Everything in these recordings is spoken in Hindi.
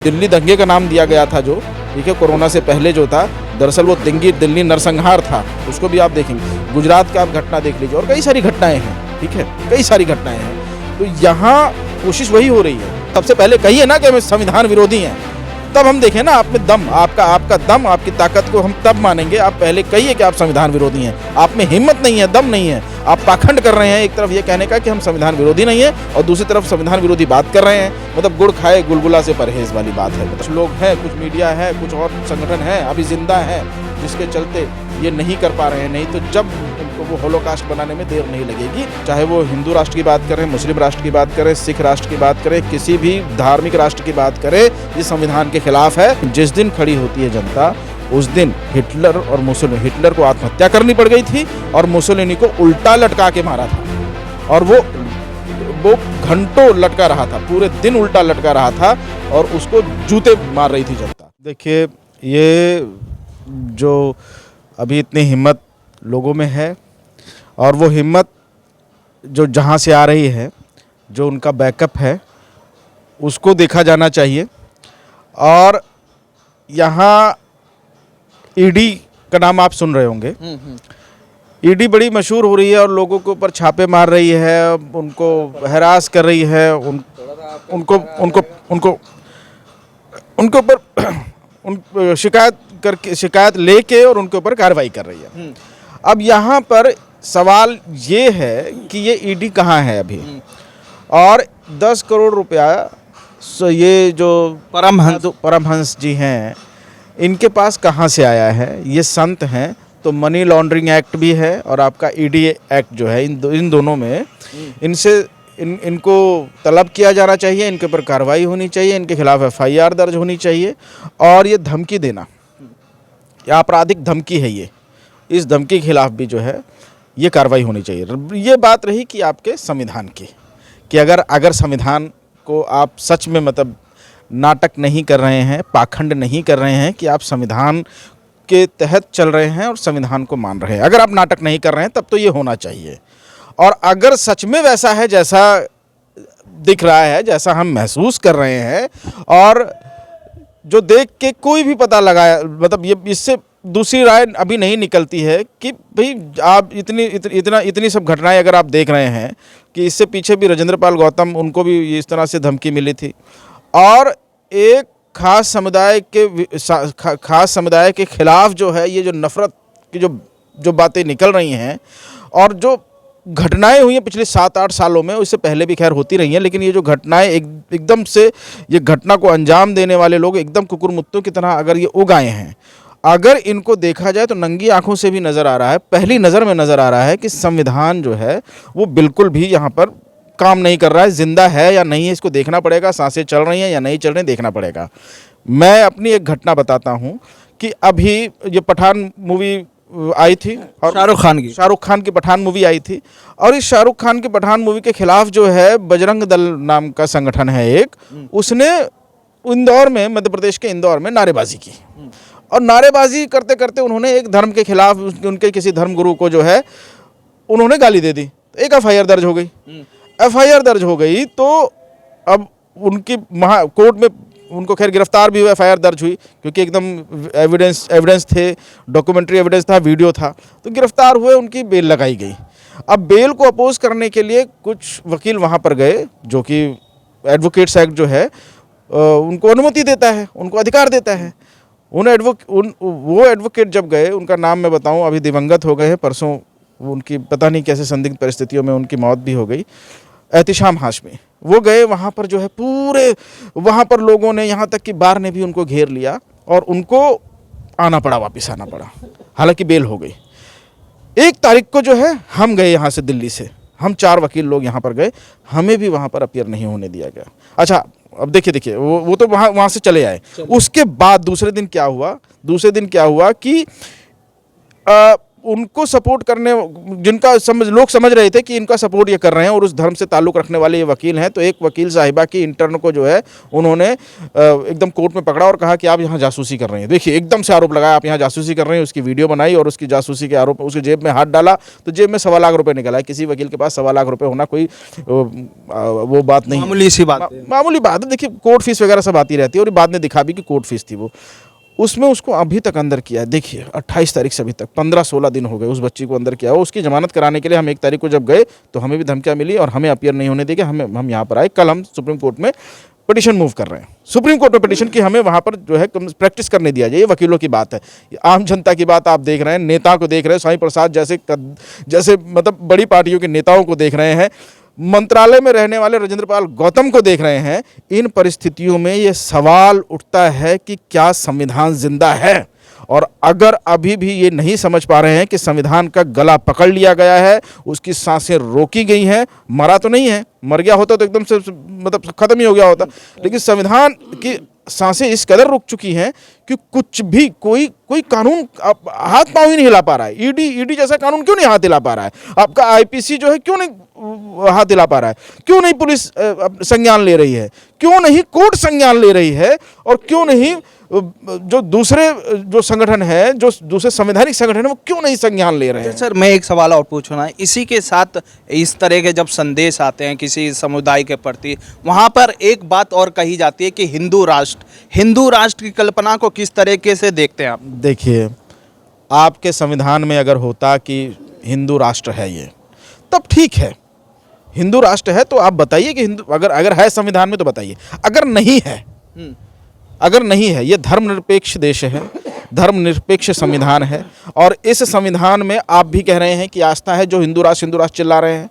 दिल्ली दंगे का नाम दिया गया था जो, ठीक है, कोरोना से पहले जो था, दरअसल वो दिल्ली नरसंहार था। उसको भी आप देखेंगे। गुजरात का आप घटना देख लीजिए और कई सारी घटनाएं हैं, ठीक है, कई सारी घटनाएं हैं। तो यहाँ कोशिश वही हो रही है। सबसे पहले कहिए ना कि हम संविधान विरोधी हैं, तब हम देखें ना आप में दम, आपका दम, आपकी ताकत को हम तब मानेंगे। आप पहले कहिए कि आप संविधान विरोधी हैं। आप में हिम्मत नहीं है, दम नहीं है। आप पाखंड कर रहे हैं, एक तरफ ये कहने का कि हम संविधान विरोधी नहीं है और दूसरी तरफ संविधान विरोधी बात कर रहे हैं। मतलब गुड़ खाए गुलगुला से परहेज वाली बात है। कुछ लोग हैं, कुछ मीडिया है, कुछ और संगठन है अभी जिंदा है, जिसके चलते ये नहीं कर पा रहे हैं। नहीं तो जब इनको वो होलोकास्ट बनाने में देर नहीं लगेगी। चाहे वो हिंदू राष्ट्र की बात करें, मुस्लिम राष्ट्र की बात करें, सिख राष्ट्र की बात करें, किसी भी धार्मिक राष्ट्र की बात करें, ये संविधान के खिलाफ है। जिस दिन खड़ी होती है जनता, उस दिन हिटलर और मुसोलिनी, हिटलर को आत्महत्या करनी पड़ गई थी और मुसोलिनी को उल्टा लटका के मारा था। और वो घंटों लटका रहा था, पूरे दिन उल्टा लटका रहा था और उसको जूते मार रही थी जनता। देखिए, ये जो अभी इतनी हिम्मत लोगों में है और वो हिम्मत जो जहाँ से आ रही है, जो उनका बैकअप है, उसको देखा जाना चाहिए। और यहाँ ईडी का नाम आप सुन रहे होंगे। ईडी बड़ी मशहूर हो रही है और लोगों के ऊपर छापे मार रही है, उनको हरास कर रही है, उनके ऊपर शिकायत लेके और उनके ऊपर कार्रवाई कर रही है। अब यहाँ पर सवाल ये है कि ये ईडी कहाँ है अभी, और 10 करोड़ रुपया ये जो परमहंस जी हैं, इनके पास कहाँ से आया है? ये संत हैं तो मनी लॉन्ड्रिंग एक्ट भी है और आपका ईडी एक्ट जो है, इन दोनों में इनको तलब किया जाना चाहिए, इनके ऊपर कार्रवाई होनी चाहिए, इनके खिलाफ FIR दर्ज होनी चाहिए। और ये धमकी देना, या आपराधिक धमकी है ये, इस धमकी के खिलाफ भी जो है ये कार्रवाई होनी चाहिए। ये बात रही कि आपके संविधान की, कि अगर संविधान को आप सच में मतलब नाटक नहीं कर रहे हैं, पाखंड नहीं कर रहे हैं कि आप संविधान के तहत चल रहे हैं और संविधान को मान रहे हैं, अगर आप नाटक नहीं कर रहे हैं, तब तो ये होना चाहिए। और अगर सच में वैसा है जैसा दिख रहा है, जैसा हम महसूस कर रहे हैं, और जो देख के कोई भी पता लगाया, मतलब ये इससे दूसरी राय अभी नहीं निकलती है कि भाई आप इतनी सब घटनाएं अगर आप देख रहे हैं कि इससे पीछे भी राजेंद्र पाल गौतम, उनको भी इस तरह से धमकी मिली थी और एक खास समुदाय के खिलाफ जो है ये जो नफरत की जो बातें निकल रही हैं और जो घटनाएं हुई हैं पिछले 7-8 सालों में, उससे पहले भी खैर होती रही हैं, लेकिन ये जो घटनाएं एकदम से ये घटना को अंजाम देने वाले लोग एकदम कुकुरमुत्तों की तरह अगर ये उग आए हैं, अगर इनको देखा जाए तो नंगी आंखों से भी नज़र आ रहा है, पहली नज़र में नज़र आ रहा है कि संविधान जो है वो बिल्कुल भी यहाँ पर काम नहीं कर रहा है। जिंदा है या नहीं है इसको देखना पड़ेगा, सांसें चल रही हैं या नहीं चल रही, देखना पड़ेगा। मैं अपनी एक घटना बताता हूँ कि अभी ये पठान मूवी आई थी और शाहरुख खान की पठान मूवी आई थी, और इस शाहरुख खान की पठान मूवी के खिलाफ जो है बजरंग दल नाम का संगठन है एक, उसने इंदौर में, मध्य प्रदेश के इंदौर में नारेबाजी की। और नारेबाजी करते करते उन्होंने एक धर्म के खिलाफ, उनके किसी धर्म गुरु को जो है उन्होंने गाली दे दी। तो एक FIR दर्ज हो गई। FIR दर्ज हो गई तो अब उनकी कोर्ट में उनको खैर गिरफ्तार भी हुआ, FIR दर्ज हुई क्योंकि एकदम एविडेंस थे, डॉक्यूमेंट्री एविडेंस था, वीडियो था, तो गिरफ्तार हुए, उनकी बेल लगाई गई। अब बेल को अपोज करने के लिए कुछ वकील वहाँ पर गए, जो कि एडवोकेट्स एक्ट जो है उनको अनुमति देता है, उनको अधिकार देता है। वो एडवोकेट जब गए, उनका नाम मैं बताऊं, अभी दिवंगत हो गए हैं, परसों उनकी पता नहीं कैसे संदिग्ध परिस्थितियों में उनकी मौत भी हो गई, एहतिशाम हाशमी। वो गए वहाँ पर, जो है पूरे वहाँ पर लोगों ने, यहाँ तक कि बार ने भी उनको घेर लिया और उनको आना पड़ा, वापस आना पड़ा, हालांकि बेल हो गई। 1 तारीख को जो है हम गए यहाँ से, दिल्ली से हम 4 वकील लोग यहाँ पर गए, हमें भी वहाँ पर अपीयर नहीं होने दिया गया। अच्छा, अब देखिए वो तो वहाँ से चले आए। उसके बाद दूसरे दिन क्या हुआ कि उनको सपोर्ट करने, जिनका लोग समझ रहे थे कि इनका सपोर्ट ये कर रहे हैं और उस धर्म से ताल्लुक़ रखने वाले ये वकील हैं, तो एक वकील साहिबा की इंटर्न को जो है उन्होंने एकदम कोर्ट में पकड़ा और कहा कि आप यहाँ जासूसी कर रहे हैं। देखिए, एकदम से आरोप लगाया आप यहाँ जासूसी कर रहे हैं, उसकी वीडियो बनाई और उसकी जासूसी के आरोप उसकी जेब में हाथ डाला, तो जेब में 1.25 लाख रुपये निकला है। किसी वकील के पास 1.25 लाख रुपये होना कोई वो बात नहीं, मामूली सी बात है। मामूली बात है। देखिए, कोर्ट फीस वगैरह सब आती रहती है और बाद में दिखा भी कि कोर्ट फीस थी वो। उसमें उसको अभी तक अंदर किया है। देखिए, 28 तारीख से अभी तक 15-16 दिन हो गए उस बच्ची को अंदर किया हो। उसकी जमानत कराने के लिए हम 1 तारीख को जब गए तो हमें भी धमकियाँ मिली और हमें अपीयर नहीं होने देंगे, हम यहाँ पर आए। कल हम सुप्रीम कोर्ट में पिटीशन मूव कर रहे हैं, सुप्रीम कोर्ट में पिटीशन की हमें वहाँ पर जो है प्रैक्टिस करने दिया जाए। ये वकीलों की बात है, आम जनता की बात आप देख रहे हैं, नेता को देख रहे हैं, स्वामी प्रसाद जैसे मतलब बड़ी पार्टियों के नेताओं को देख रहे हैं, मंत्रालय में रहने वाले राजेंद्र पाल गौतम को देख रहे हैं। इन परिस्थितियों में ये सवाल उठता है कि क्या संविधान जिंदा है? और अगर अभी भी ये नहीं समझ पा रहे हैं कि संविधान का गला पकड़ लिया गया है, उसकी सांसें रोकी गई हैं, मरा तो नहीं है, मर गया होता तो एकदम से मतलब खत्म ही हो गया होता, लेकिन संविधान की सांसें इस कदर रुक चुकी हैं कि कुछ भी कोई कानून हाथ पांव ही नहीं हिला पा रहा है। ईडी जैसा कानून क्यों नहीं हाथ हिला पा रहा है? आपका आईपीसी जो है क्यों नहीं हाथ हिला पा रहा है? क्यों नहीं पुलिस संज्ञान ले रही है? क्यों नहीं कोर्ट संज्ञान ले रही है? और क्यों नहीं जो दूसरे जो संगठन है, जो दूसरे संवैधानिक संगठन है, वो क्यों नहीं संज्ञान ले रहे हैं? सर, मैं एक सवाल और पूछना है इसी के साथ। इस तरह के जब संदेश आते हैं किसी समुदाय के प्रति, वहाँ पर एक बात और कही जाती है कि हिंदू राष्ट्र की कल्पना को किस तरीके से देखते हैं आप? देखिए, आपके संविधान में अगर होता कि हिंदू राष्ट्र है ये, तब ठीक है। हिंदू राष्ट्र है तो आप बताइए कि हिंदू, अगर है संविधान में तो बताइए। अगर नहीं है, ये धर्मनिरपेक्ष देश है, धर्मनिरपेक्ष संविधान है, और इस संविधान में आप भी कह रहे हैं कि आस्था है, जो हिंदू राष्ट्र चिल्ला रहे हैं,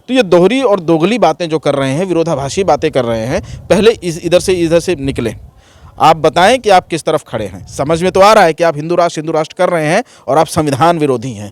तो ये दोहरी और दोगली बातें जो कर रहे हैं, विरोधाभासी बातें कर रहे हैं। पहले इधर से निकले, आप बताएं कि आप किस तरफ खड़े हैं। समझ में तो आ रहा है कि आप हिंदू राष्ट्र कर रहे हैं और आप संविधान विरोधी हैं।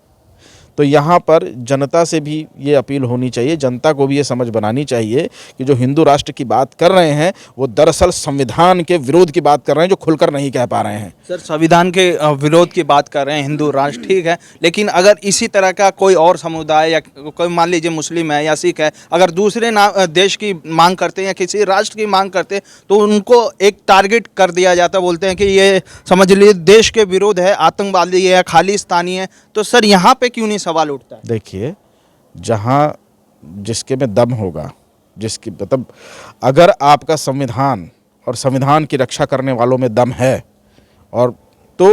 तो यहाँ पर जनता से भी ये अपील होनी चाहिए, जनता को भी ये समझ बनानी चाहिए कि जो हिंदू राष्ट्र की बात कर रहे हैं वो दरअसल संविधान के विरोध की बात कर रहे हैं, जो खुलकर नहीं कह पा रहे हैं। सर, संविधान के विरोध की बात कर रहे हैं हिंदू राष्ट्र, ठीक है, लेकिन अगर इसी तरह का कोई और समुदाय या कोई मान लीजिए मुस्लिम है या सिख है, अगर दूसरे देश की मांग करते हैं या किसी राष्ट्र की मांग करते हैं तो उनको एक टारगेट कर दिया जाता है, बोलते हैं कि ये समझ लीजिए देश के विरोध है, आतंकवादी है, खालिस्तानी है। तो सर, यहाँ पे क्यों नहीं सवाल उठता है? देखिए, जहाँ जिसके में दम होगा, जिसकी मतलब अगर आपका संविधान और संविधान की रक्षा करने वालों में दम है, और तो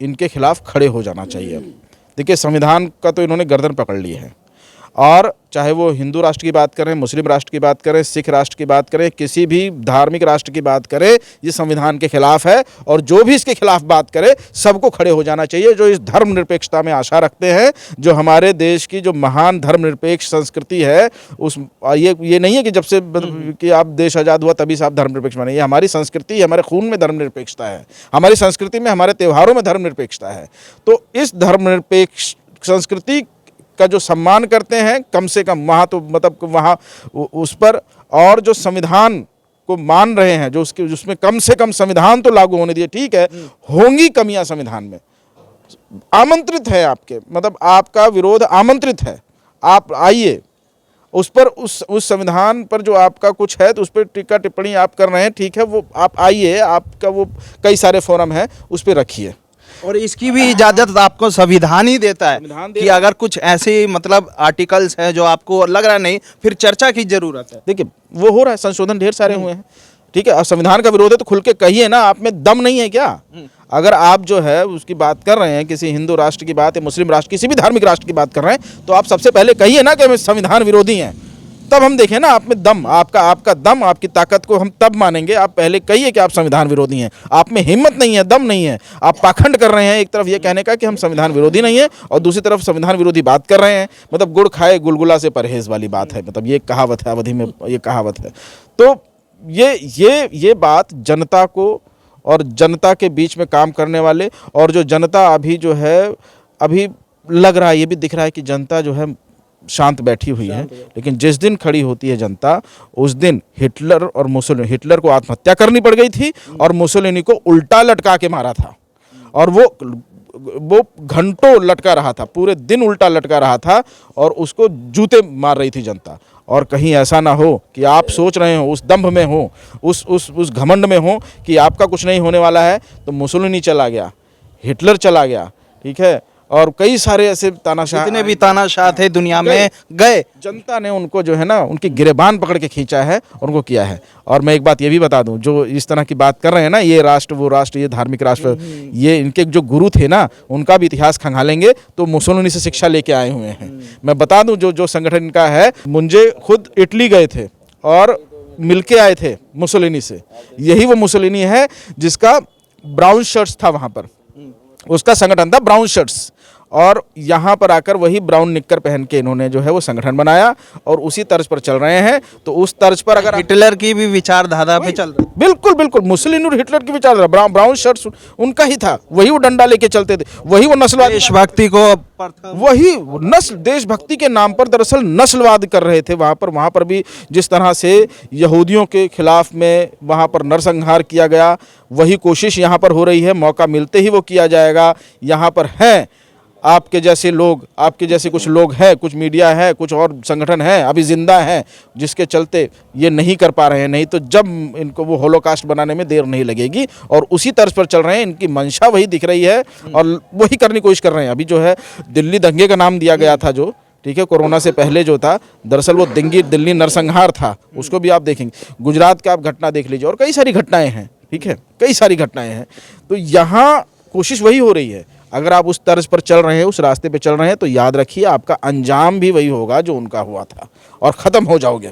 इनके खिलाफ खड़े हो जाना चाहिए। देखिए, संविधान का तो इन्होंने गर्दन पकड़ ली है, और चाहे वो हिंदू राष्ट्र की बात करें, मुस्लिम राष्ट्र की बात करें, सिख राष्ट्र की बात करें, किसी भी धार्मिक राष्ट्र की बात करें, ये संविधान के खिलाफ है। और जो भी इसके खिलाफ बात करे, सबको खड़े हो जाना चाहिए, जो इस धर्मनिरपेक्षता में आशा रखते हैं, जो हमारे देश की जो महान धर्मनिरपेक्ष संस्कृति है, उस ये नहीं है कि जब से कि आप देश आज़ाद हुआ तभी से आप धर्मनिरपेक्ष माने। ये हमारी संस्कृति, हमारे खून में धर्मनिरपेक्षता है, हमारी संस्कृति में, हमारे त्योहारों में धर्मनिरपेक्षता है। तो इस धर्मनिरपेक्ष संस्कृति का जो सम्मान करते हैं, कम से कम वहाँ तो मतलब वहाँ उस पर, और जो संविधान को मान रहे हैं, जो उसमें कम से कम संविधान तो लागू होने दिए। ठीक है, होंगी कमियां संविधान में, आमंत्रित है आपके, मतलब आपका विरोध आमंत्रित है, आप आइए उस पर, उस संविधान पर जो आपका कुछ है तो उस पर टीका टिप्पणी आप कर रहे हैं, ठीक है, वो आप आइए, आपका वो कई सारे फोरम है, उस पर रखिए। और इसकी भी इजाज़त आपको संविधान ही देता है कि अगर कुछ ऐसे मतलब आर्टिकल्स हैं जो आपको लग रहा नहीं, फिर चर्चा की जरूरत है। देखिए, वो हो रहा है, संशोधन ढेर सारे हुए हैं, ठीक है, और संविधान का विरोध है तो खुल के कहिए ना, आप में दम नहीं है क्या? अगर आप जो है उसकी बात कर रहे हैं, किसी हिंदू राष्ट्र की बात या मुस्लिम राष्ट्र, किसी भी धार्मिक राष्ट्र की बात कर रहे हैं, तो आप सबसे पहले कहिए ना कि हम संविधान विरोधी हैं, तब हम देखें ना आप में दम, आपका दम, आपकी ताकत को हम तब मानेंगे। आप पहले कहिए कि आप संविधान विरोधी हैं, आप में हिम्मत नहीं है, दम नहीं है, आप पाखंड कर रहे हैं, एक तरफ ये कहने का कि हम संविधान विरोधी नहीं है और दूसरी तरफ संविधान विरोधी बात कर रहे हैं। मतलब गुड़ खाए गुलगुला से परहेज वाली बात है, मतलब ये कहावत है, अवधि में ये कहावत है। तो ये बात जनता को और जनता के बीच में काम करने वाले, और जो जनता अभी जो है, अभी लग रहा है, ये भी दिख रहा है कि जनता जो है शांत बैठी हुई है, लेकिन जिस दिन खड़ी होती है जनता, उस दिन हिटलर और मुसोलिनी, हिटलर को आत्महत्या करनी पड़ गई थी और मुसोलिनी को उल्टा लटका के मारा था, और वो वो घंटों लटका रहा था, पूरे दिन उल्टा लटका रहा था और उसको जूते मार रही थी जनता। और कहीं ऐसा ना हो कि आप सोच रहे हो, उस दंभ में हो, उस घमंड में हो कि आपका कुछ नहीं होने वाला है, तो मुसोलिनी चला गया, हिटलर चला गया, ठीक है, और कई सारे ऐसे तानाशाह, जितने भी तानाशाह थे दुनिया में गए। जनता ने उनको जो है ना उनकी गिरेबान पकड़ के खींचा है और उनको किया है। और मैं एक बात ये भी बता दूं, जो इस तरह की बात कर रहे हैं ना, ये राष्ट्र वो राष्ट्र, ये धार्मिक राष्ट्र, ये इनके जो गुरु थे ना उनका भी इतिहास खंगालेंगे तो मुसोलिनी से शिक्षा लेके आए हुए हैं। मैं बता दूं जो जो संगठन इनका है, मुंजे खुद इटली गए थे और मिलके आए थे मुसोलिनी से। यही वो मुसोलिनी है जिसका ब्राउन शर्ट्स था वहाँ पर, उसका संगठन था ब्राउन शर्ट्स, और यहाँ पर आकर वही ब्राउन निक्कर पहन के इन्होंने जो है वो संगठन बनाया और उसी तर्ज पर चल रहे हैं। तो उस तर्ज पर अगर हिटलर की भी विचारधारा पे चल रहा। बिल्कुल बिल्कुल मुसोलिनी और हिटलर की विचारधारा, ब्राउन शर्ट्स उनका ही था, वही वो डंडा लेके चलते थे, वही वो नस्लवाद, देशभक्ति को वही नस्ल, देशभक्ति के नाम पर दरअसल नस्लवाद कर रहे थे वहाँ पर भी जिस तरह से यहूदियों के खिलाफ में वहाँ पर नरसंहार किया गया, वही कोशिश यहाँ पर हो रही है। मौका मिलते ही वो किया जाएगा। यहाँ पर हैं आपके जैसे लोग, आपके जैसे कुछ लोग हैं, कुछ मीडिया है, कुछ और संगठन है अभी जिंदा हैं, जिसके चलते ये नहीं कर पा रहे हैं। नहीं तो जब इनको वो होलोकास्ट बनाने में देर नहीं लगेगी, और उसी तर्ज पर चल रहे हैं। इनकी मंशा वही दिख रही है और वही करने की कोशिश कर रहे हैं। अभी जो है दिल्ली दंगे का नाम दिया गया था जो, ठीक है, कोरोना से पहले जो था, दरअसल वो दिल्ली नरसंहार था, उसको भी आप देखेंगे। गुजरात का आप घटना देख लीजिए, और कई सारी घटनाएं हैं, ठीक है, कई सारी घटनाएं हैं। तो यहाँ कोशिश वही हो रही है। अगर आप उस तर्ज पर चल रहे हैं, उस रास्ते पे चल रहे हैं, तो याद रखिए आपका अंजाम भी वही होगा जो उनका हुआ था, और ख़त्म हो जाओगे।